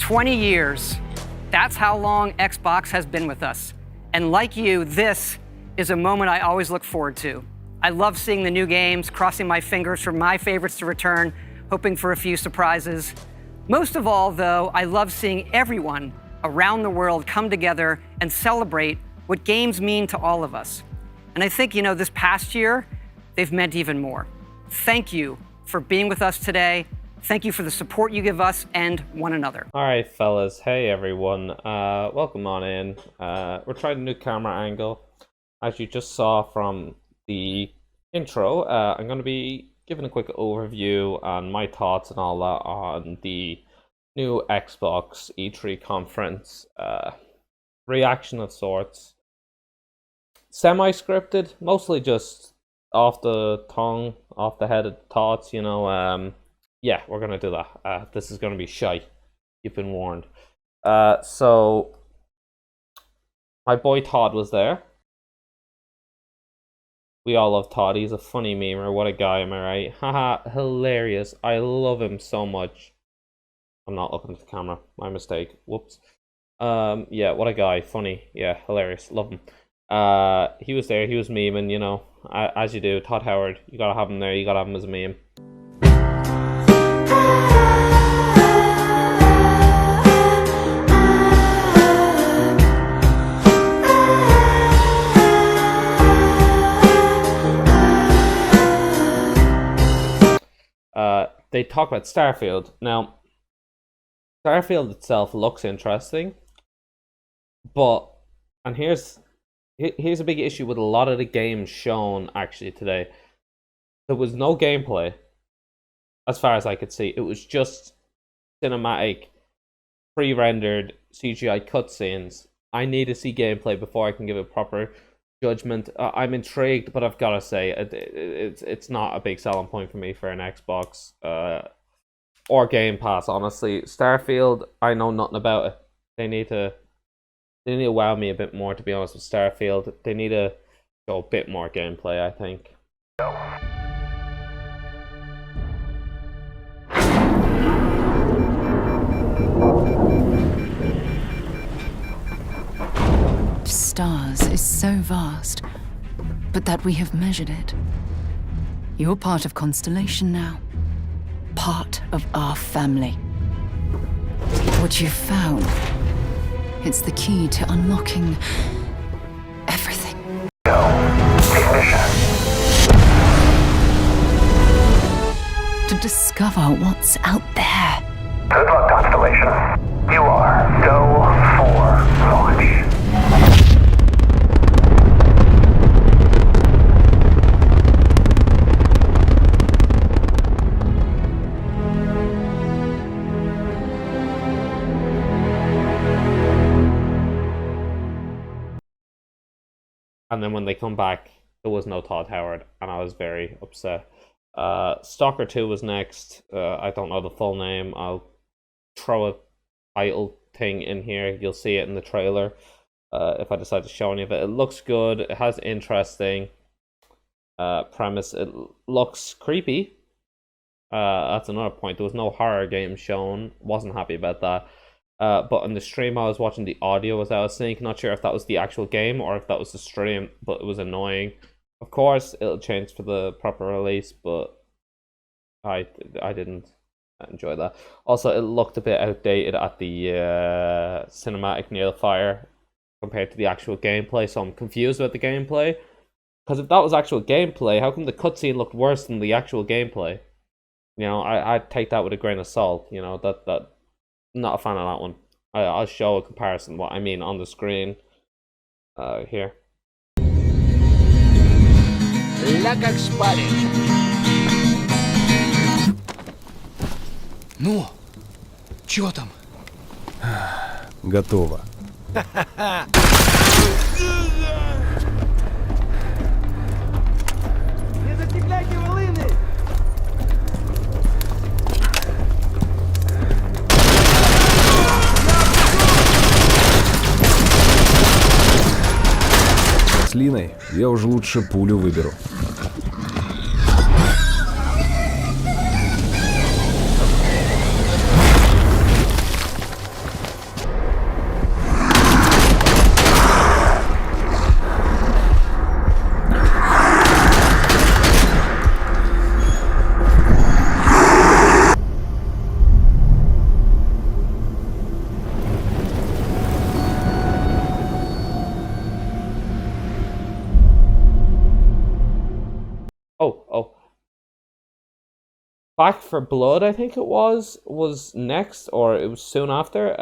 20 years. That's how long Xbox has been with us. And like you, this is a moment I always look forward to. I love seeing the new games, crossing my fingers for my favorites to return, hoping for a few surprises. Most of all, though, I love seeing everyone around the world come together and celebrate what games mean to all of us. And I think, this past year, they've meant even more. Thank you for being with us today. Thank you for the support you give us and one another. All right, fellas. Hey, everyone. Welcome on in. We're trying a new camera angle. As you just saw from the intro, I'm going to be giving a quick overview on my thoughts and all that on the new Xbox E3 conference. Reaction of sorts. Semi-scripted, mostly just off the tongue, off the head of thoughts, Yeah, we're going to do that. This is going to be shite. You've been warned. So, my boy Todd was there. We all love Todd. He's a funny memer. What a guy, am I right? Haha, hilarious. I love him so much. I'm not looking at the camera. My mistake. Whoops. Yeah, what a guy. Funny. Yeah, hilarious. Love him. He was there. He was memeing, as you do. Todd Howard. You gotta have him there. You gotta have him as a meme. They talk about Starfield. Now, Starfield itself looks interesting, and here's a big issue with a lot of the games shown actually today. There was no gameplay, as far as I could see. It was just cinematic, pre-rendered CGI cutscenes. I need to see gameplay before I can give a proper judgment. I'm intrigued, but I've got to say it's not a big selling point for me for an Xbox or Game Pass. Honestly, Starfield, I know nothing about it. They need to wow me a bit more. To be honest with Starfield, they need to show a bit more gameplay, I think. Stars is so vast, but that we have measured it. You're part of Constellation now, part of our family. What you've found, it's the key to unlocking everything. To discover what's out there. Good luck, Constellation. You are go for launch. And then when they come back, there was no Todd Howard, and I was very upset. Stalker 2 was next. I don't know the full name. I'll throw a title thing in here. You'll see it in the trailer if I decide to show any of it. It looks good. It has interesting premise. It looks creepy. That's another point. There was no horror game shown. Wasn't happy about that. But on the stream I was watching, the audio was out of sync. Not sure if that was the actual game or if that was the stream, but it was annoying. Of course, it'll change for the proper release, but I didn't enjoy that. Also, it looked a bit outdated at the cinematic near the fire compared to the actual gameplay, so I'm confused about the gameplay. Because if that was actual gameplay, how come the cutscene looked worse than the actual gameplay? I'd take that with a grain of salt. That not a fan of that one. I'll show a comparison what I mean on the screen here. Ля как спали. Ну, чё там? Готово. Не зацепляйте волыны! С Линой я уже лучше пулю выберу. Back for Blood, I think it was next, or it was soon after.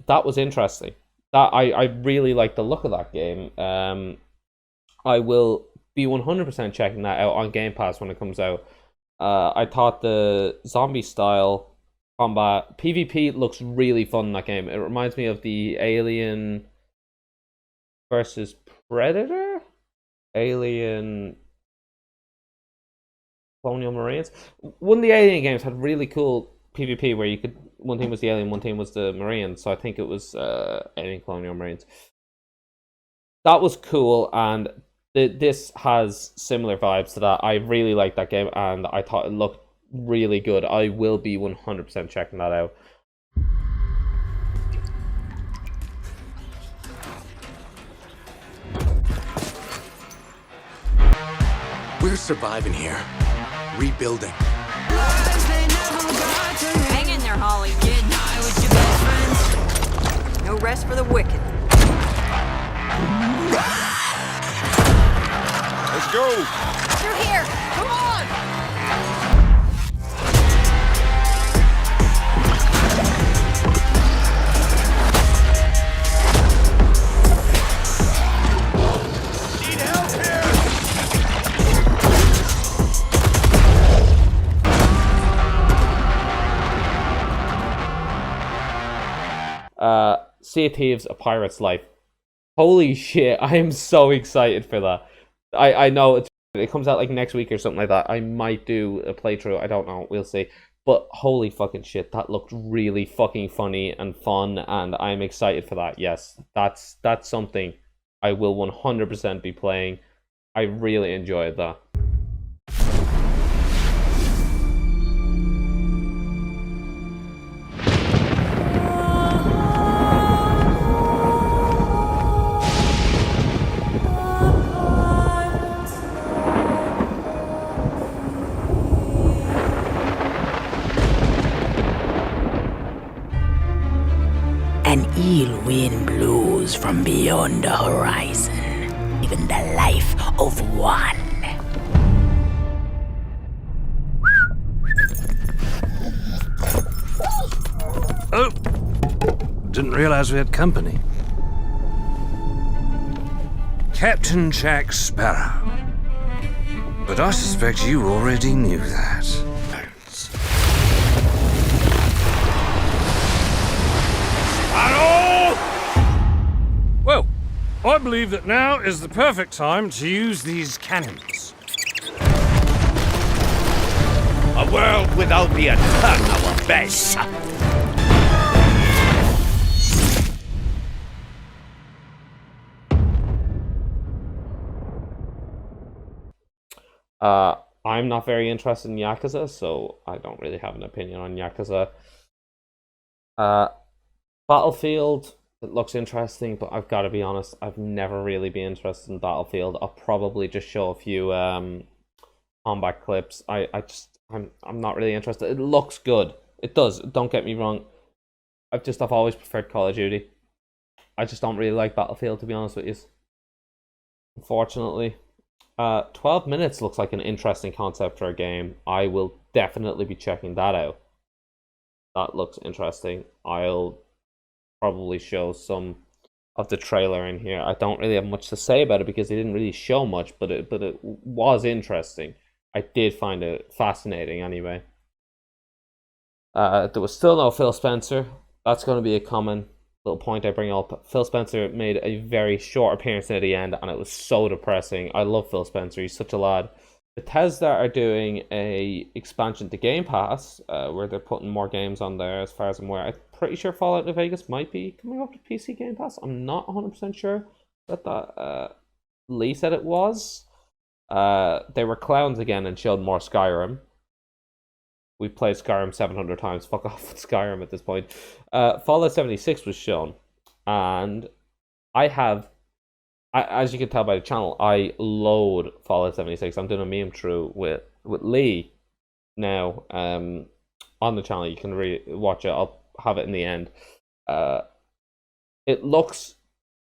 That was interesting. That I really like the look of that game. I will be 100% checking that out on Game Pass when it comes out. I thought the zombie style combat PvP looks really fun in that game. It reminds me of the Alien versus Predator, Alien Colonial Marines. One of the Alien games had really cool PvP where you could, one team was the Alien, one team was the Marines. So I think it was Alien Colonial Marines. That was cool, and this has similar vibes to that. I really liked that game, and I thought it looked really good. I will be 100% checking that out. We're surviving here. Rebuilding. Hang in there, Holly. Get high with your best friends. No rest for the wicked. Let's go. Through here. Come on. Need help here. Sea of Thieves: A Pirate's Life. Holy shit, I am so excited for that. I know it comes out like next week or something like that. I might do a playthrough, I don't know, we'll see. But holy fucking shit, that looked really fucking funny and fun, and I'm excited for that. Yes, that's something I will 100% be playing. I really enjoyed that. An ill wind blows from beyond the horizon, even the life of one. Oh! Didn't realize we had company. Captain Jack Sparrow. But I suspect you already knew that. Well, I believe that now is the perfect time to use these cannons. A world without me and turn our best. I'm not very interested in Yakuza, so I don't really have an opinion on Yakuza. Battlefield, it looks interesting, but I've got to be honest, I've never really been interested in Battlefield. I'll probably just show a few combat clips. I'm not really interested. It looks good. It does. Don't get me wrong. I've always preferred Call of Duty. I just don't really like Battlefield, to be honest with you. Unfortunately. 12 minutes looks like an interesting concept for a game. I will definitely be checking that out. That looks interesting. I'll probably show some of the trailer in here. I don't really have much to say about it because they didn't really show much, but it was interesting. I did find it fascinating anyway. There was still no Phil Spencer. That's going to be a common little point I bring up. Phil Spencer made a very short appearance near the end, and it was so depressing. I love Phil Spencer. He's such a lad. Bethesda are doing a expansion to Game Pass, where they're putting more games on there, as far as I'm aware. I'm pretty sure Fallout New Vegas might be coming up to PC Game Pass. I'm not 100% sure that Lee said it was. They were clowns again and showed more Skyrim. We've played Skyrim 700 times. Fuck off with Skyrim at this point. Fallout 76 was shown, and as you can tell by the channel, I load Fallout 76. I'm doing a meme through with Lee now on the channel. You can watch it. I'll have it in the end. It looks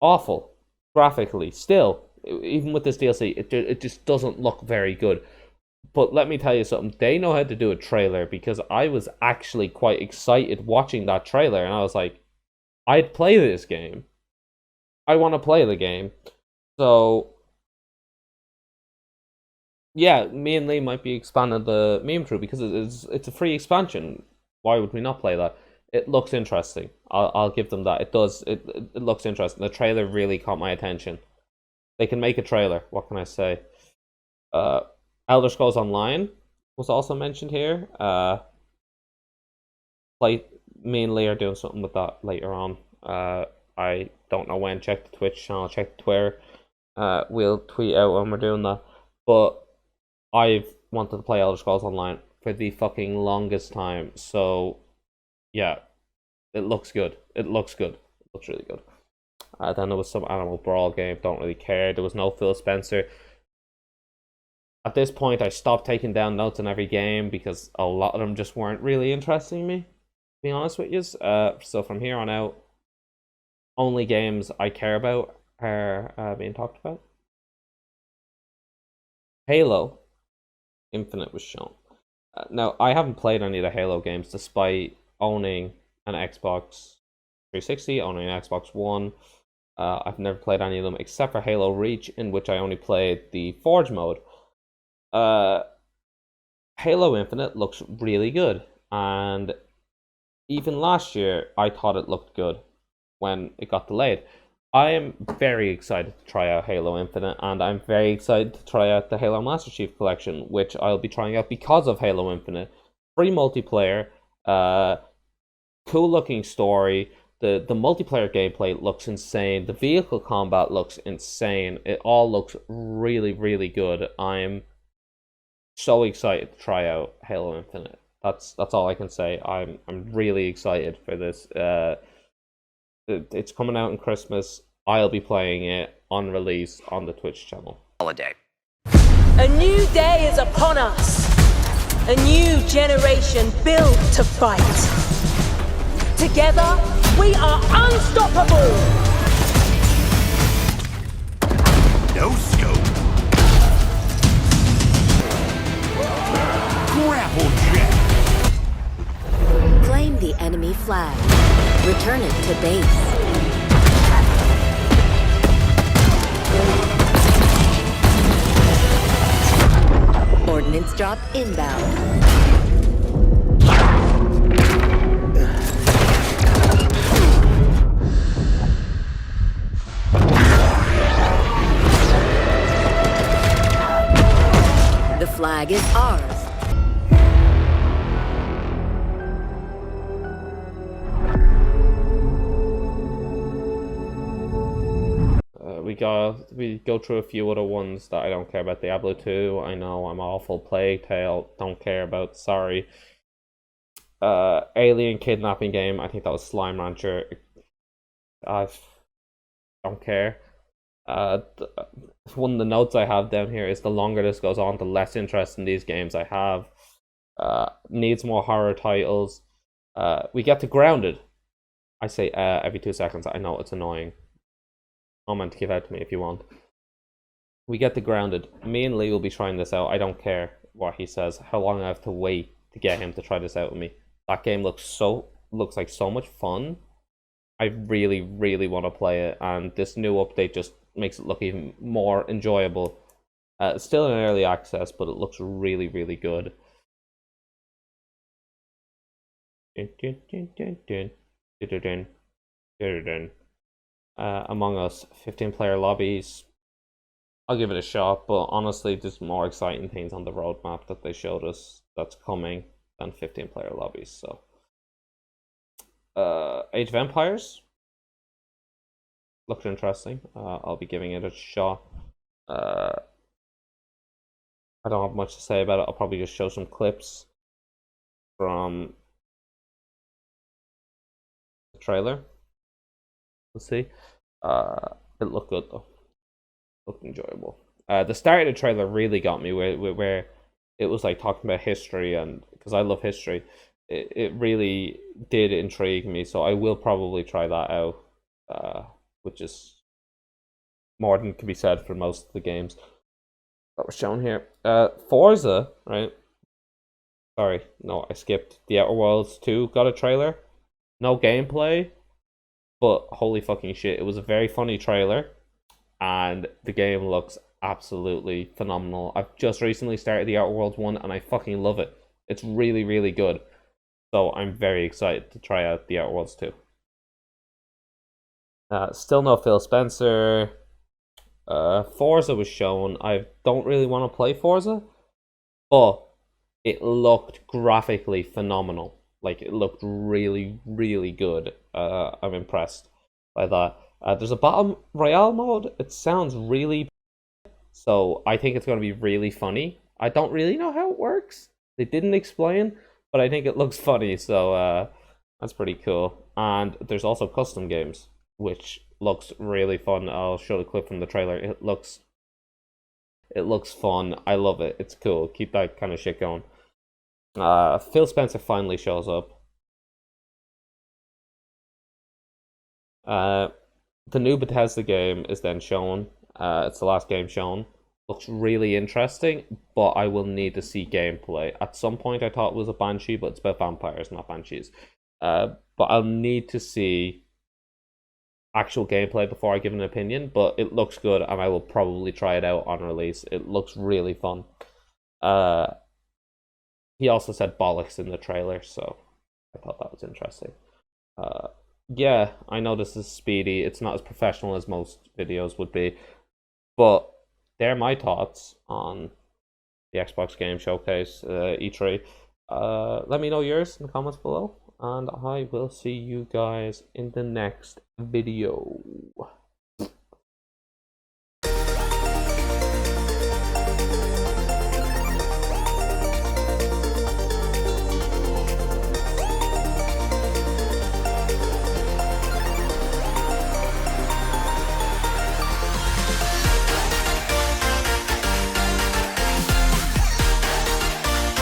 awful graphically. Still, even with this DLC, it just doesn't look very good. But let me tell you something, they know how to do a trailer, because I was actually quite excited watching that trailer, and I was like, I'd play this game. I want to play the game. So, yeah, me and Lee might be expanding the meme crew, because it's a free expansion. Why would we not play that? It looks interesting. I'll give them that. It does. It looks interesting. The trailer really caught my attention. They can make a trailer. What can I say? Elder Scrolls Online was also mentioned here. Me and Lee are doing something with that later on. I don't know when. Check the Twitch channel. Check the Twitter. We'll tweet out when we're doing that. But I've wanted to play Elder Scrolls Online for the fucking longest time. So, yeah, it looks good. It looks good. It looks really good. Then there was some Animal Brawl game. Don't really care. There was no Phil Spencer. At this point, I stopped taking down notes on every game because a lot of them just weren't really interesting me, to be honest with you. So from here on out, only games I care about are being talked about. Halo Infinite was shown. Now, I haven't played any of the Halo games despite owning an Xbox 360, owning an Xbox One. I've never played any of them except for Halo Reach, in which I only played the Forge mode. Halo Infinite looks really good, and even last year I thought it looked good when it got delayed. I am very excited to try out Halo Infinite, and I'm very excited to try out the Halo Master Chief Collection, which I'll be trying out because of Halo Infinite. Free multiplayer, cool looking story. The multiplayer gameplay looks insane. The vehicle combat looks insane. It all looks really, really good. I'm so excited to try out Halo Infinite. That's all I can say. I'm really excited for this. It's coming out in Christmas. I'll be playing it on release on the Twitch channel. Holiday. A new day is upon us. A new generation built to fight. Together, we are unstoppable. No scope. Grapple jet. Claim the enemy flag. Return it to base. Ordnance drop inbound. The flag is ours. We go through a few other ones that I don't care about. Diablo 2, I know I'm awful. Plague Tale, don't care about, sorry. Alien kidnapping game, I think that was Slime Rancher. I don't care. One of the notes I have down here is the longer this goes on, the less interest in these games I have. Needs more horror titles. We get to Grounded. I say every 2 seconds. I know it's annoying. Comment to give out to me if you want. We get to Grounded. Me and Lee will be trying this out. I don't care what he says. How long I have to wait to get him to try this out with me. That game looks like so much fun. I really, really want to play it, and this new update just makes it look even more enjoyable. It's still in early access, but it looks really, really good. Among Us, 15-player lobbies. I'll give it a shot, but honestly, there's more exciting things on the roadmap that they showed us that's coming than 15-player lobbies. So, Age of Empires looked interesting. I'll be giving it a shot. I don't have much to say about it. I'll probably just show some clips from the trailer. We'll see. It looked good though. Looked enjoyable. The start of the trailer really got me, where it was like talking about history, and because I love history, it really did intrigue me. So I will probably try that out, which is more than can be said for most of the games. that was shown here. Forza, right? Sorry, no, I skipped. The Outer Worlds 2 got a trailer. No gameplay, but holy fucking shit, it was a very funny trailer, and the game looks absolutely phenomenal. I've just recently started the Outer Worlds 1, and I fucking love it. It's really, really good. So I'm very excited to try out the Outer Worlds 2. Still no Phil Spencer. Forza was shown. I don't really want to play Forza, but it looked graphically phenomenal. Like, it looked really, really good. I'm impressed by that. There's a Battle Royale mode. It sounds really... So I think it's going to be really funny. I don't really know how it works. They didn't explain, but I think it looks funny. So that's pretty cool. And there's also custom games, which looks really fun. I'll show the clip from the trailer. It looks fun. I love it. It's cool. Keep that kind of shit going. Phil Spencer finally shows up. The new Bethesda game is then shown. It's the last game shown. Looks really interesting, but I will need to see gameplay. At some point I thought it was a Banshee, but it's about vampires, not banshees. But I'll need to see actual gameplay before I give an opinion, but it looks good, and I will probably try it out on release. It looks really fun. He also said bollocks in the trailer, so I thought that was interesting. Yeah, I know this is speedy. It's not as professional as most videos would be, but they're my thoughts on the Xbox Game Showcase E3. Let me know yours in the comments below, and I will see you guys in the next video.